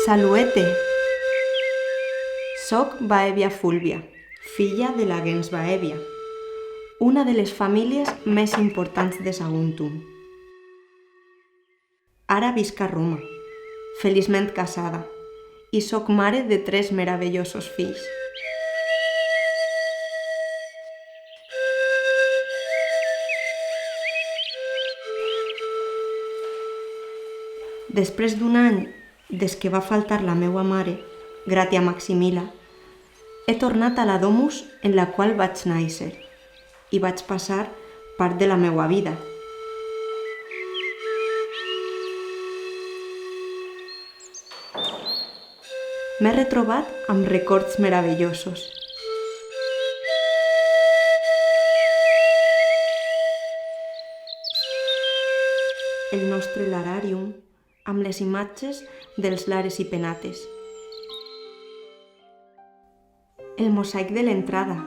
Saluete! Soc Baèvia Fúlvia, filla de la gens Baèvia, una de les famílies més importants de Saguntum. Ara visc a Roma, feliçment casada, i soc mare de 3 meravellosos fills. Després d'un any des que va faltar la meua mare, Gratia Maximila, he tornat a la domus en la qual vaig néixer i vaig passar part de la meua vida. M'he retrobat amb records meravellosos. El nostre laràrium, amb les imatges dels lares i penates. El mosaic de l'entrada.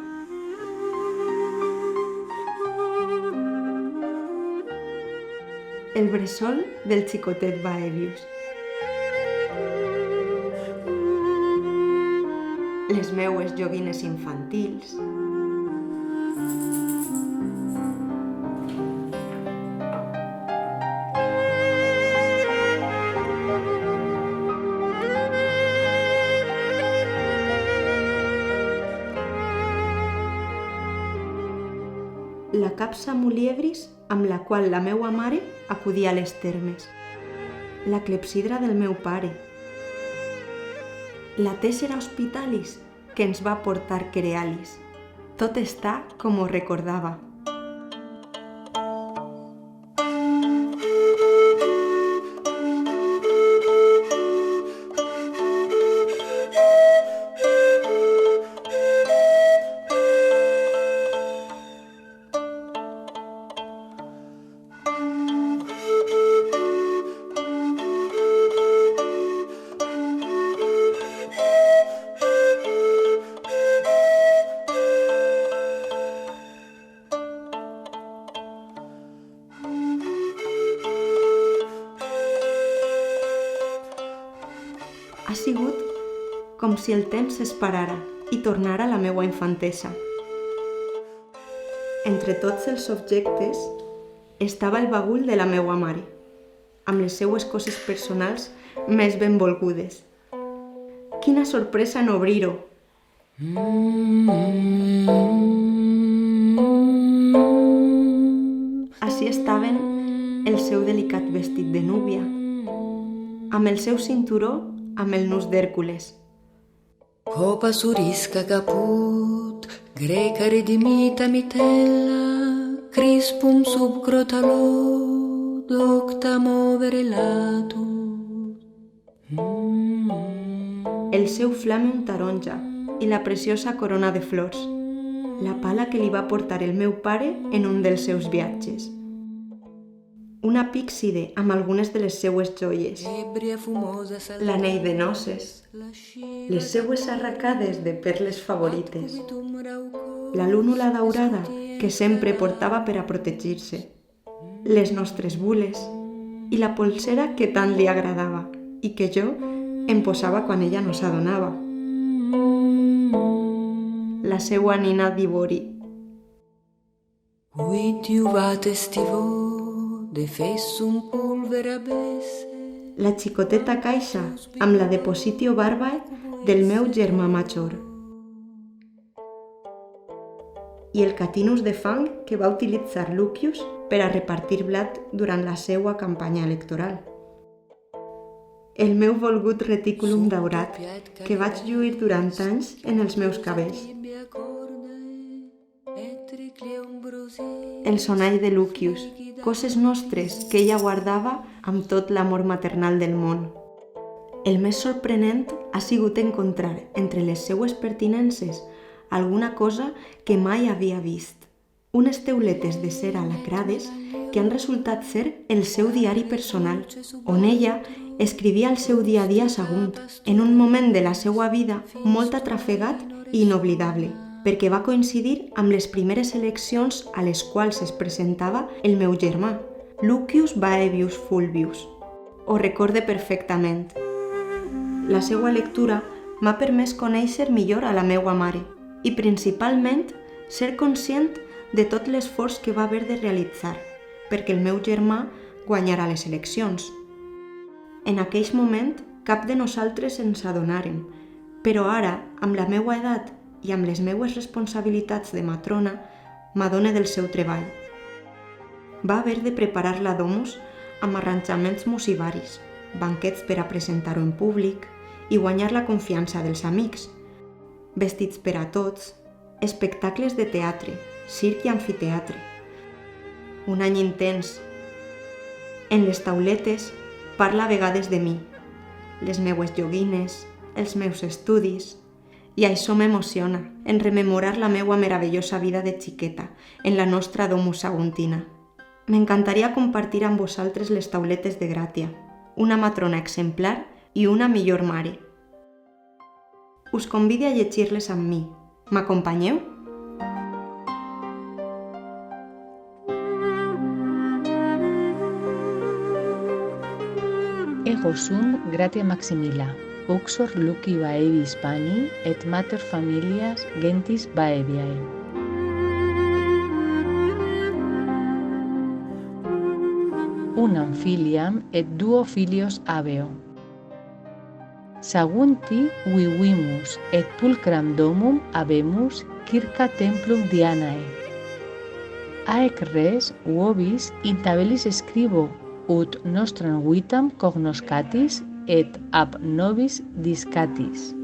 El bressol del xicotet Baèvius. Les meues joguines infantils. La capsa muliebris amb la qual la meua mare acudia a les termes. La clepsidra del meu pare. La tessera hospitalis que ens va portar Cerealis. Tot està com ho recordava. Ha sigut com si el temps es parara i tornara a la meua infantesa. Entre tots els objectes estava el bagul de la meua mare, amb les seues coses personals més benvolgudes. Quina sorpresa en obrir-ho! Així estaven el seu delicat vestit de núvia, amb el seu cinturó amb el nus d'Hèrcules. Copa surisca caput, greca redimita mitella, crispum sub crotalò, docta movere latus. El seu flamum taronja i la preciosa corona de flors, la pala que li va portar el meu pare en un dels seus viatges. Una píxide amb algunes de les seues joies, l'anell de noces, les seues arracades de perles favorites, la lúnula daurada que sempre portava per a protegir-se, les nostres bules i la polsera que tant li agradava i que jo em posava quan ella no s'adonava. La seua nina d'ivori. La xicoteta caixa amb la depositio barbae del meu germà major. I el catinus de fang que va utilitzar Lucius per a repartir blat durant la seua campanya electoral. El meu volgut retículum daurat que vaig lluir durant anys en els meus cabells. El sonall de Lucius, coses nostres que ella guardava amb tot l'amor maternal del món. El més sorprenent ha sigut encontrar entre les seues pertinences alguna cosa que mai havia vist. Unes teuletes de cera lacrades que han resultat ser el seu diari personal, on ella escrivia el seu dia a dia a Sagunt, en un moment de la seua vida molt atrafegat i inoblidable, perquè va coincidir amb les primeres eleccions a les quals es presentava el meu germà, Lucius Baevius Fulvius. Ho recorde perfectament. La seva lectura m'ha permès conèixer millor a la meua mare i principalment ser conscient de tot l'esforç que va haver de realitzar perquè el meu germà guanyara les eleccions. En aquell moment cap de nosaltres ens adonàrem, però ara, amb la meua edat i amb les meues responsabilitats de matrona, m'adone del seu treball. Va haver de preparar la domus amb arranjaments musivaris, banquets per a presentar-ho en públic i guanyar la confiança dels amics, vestits per a tots, espectacles de teatre, circ i amfiteatre. Un any intens. En les tauletes parla a vegades de mi, les meues joguines, els meus estudis, i això m'emociona, en rememorar la meua meravellosa vida de xiqueta en la nostra domus saguntina. M'encantaria compartir amb vosaltres les tauletes de Gràcia, una matrona exemplar i una millor mare. Us convido a llegir-les amb mi. M'acompanyeu? Ego sum gratia maximila, uxor luci Baevi Hispani et mater familias gentis Baeviae. Unam filiam et duo filios habeo. Sagunti vivimus et pulcram domum habemus circa templum Dianae. Aec res vobis in tabelis scribo ut nostram vitam cognoscatis et ab nobis discatis.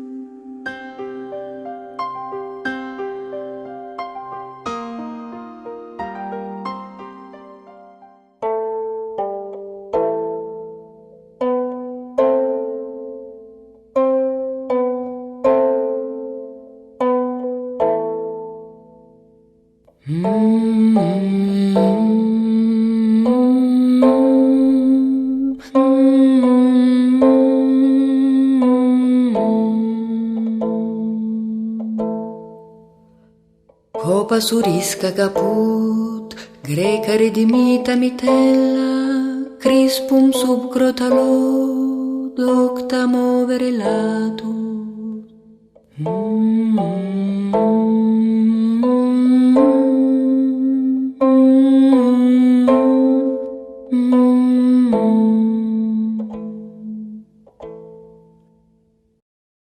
Copa surisca caput, greca redimita mitella, crispum sub crotalo, docta movere latus.